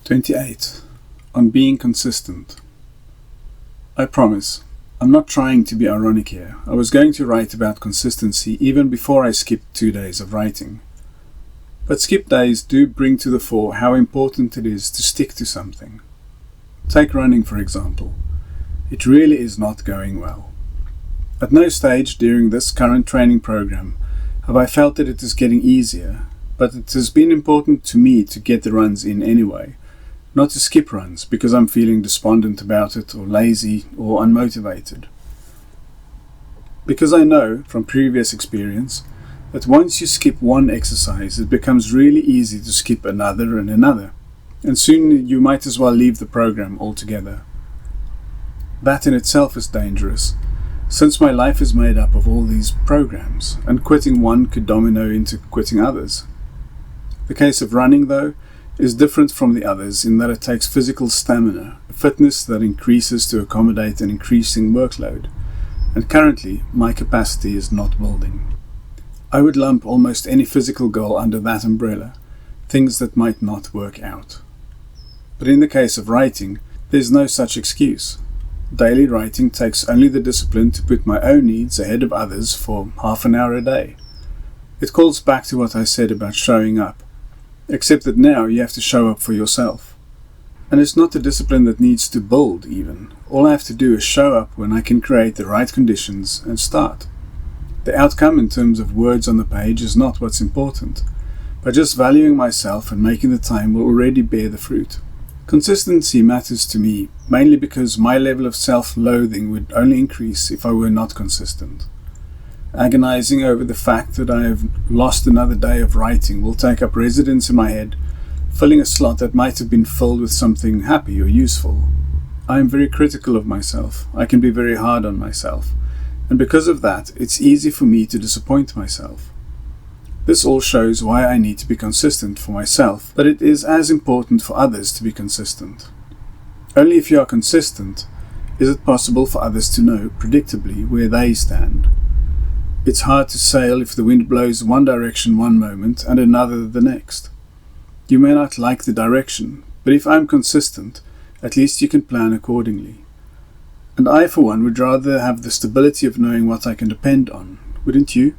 28. On being consistent. I promise, I'm not trying to be ironic here. I was going to write about consistency even before I skipped 2 days of writing. But skip days do bring to the fore how important it is to stick to something. Take running, for example. It really is not going well. At no stage during this current training program have I felt that it is getting easier, but it has been important to me to get the runs in anyway. Not to skip runs because I'm feeling despondent about it or lazy or unmotivated. Because I know from previous experience that once you skip one exercise it becomes really easy to skip another and another, and soon you might as well leave the program altogether. That in itself is dangerous, since my life is made up of all these programs, and quitting one could domino into quitting others. The case of running, though, is different from the others in that it takes physical stamina, a fitness that increases to accommodate an increasing workload, and currently my capacity is not building. I would lump almost any physical goal under that umbrella, things that might not work out. But in the case of writing, there's no such excuse. Daily writing takes only the discipline to put my own needs ahead of others for half an hour a day. It calls back to what I said about showing up, except that now you have to show up for yourself. And it's not a discipline that needs to build even. All I have to do is show up when I can create the right conditions and start. The outcome in terms of words on the page is not what's important, but just valuing myself and making the time will already bear the fruit. Consistency matters to me, mainly because my level of self-loathing would only increase if I were not consistent. Agonizing over the fact that I have lost another day of writing will take up residence in my head, filling a slot that might have been filled with something happy or useful. I am very critical of myself. I can be very hard on myself, and because of that, it's easy for me to disappoint myself. This all shows why I need to be consistent for myself, but it is as important for others to be consistent. Only if you are consistent is it possible for others to know predictably where they stand. It's hard to sail if the wind blows one direction one moment and another the next. You may not like the direction, but if I'm consistent, at least you can plan accordingly. And I, for one, would rather have the stability of knowing what I can depend on, wouldn't you?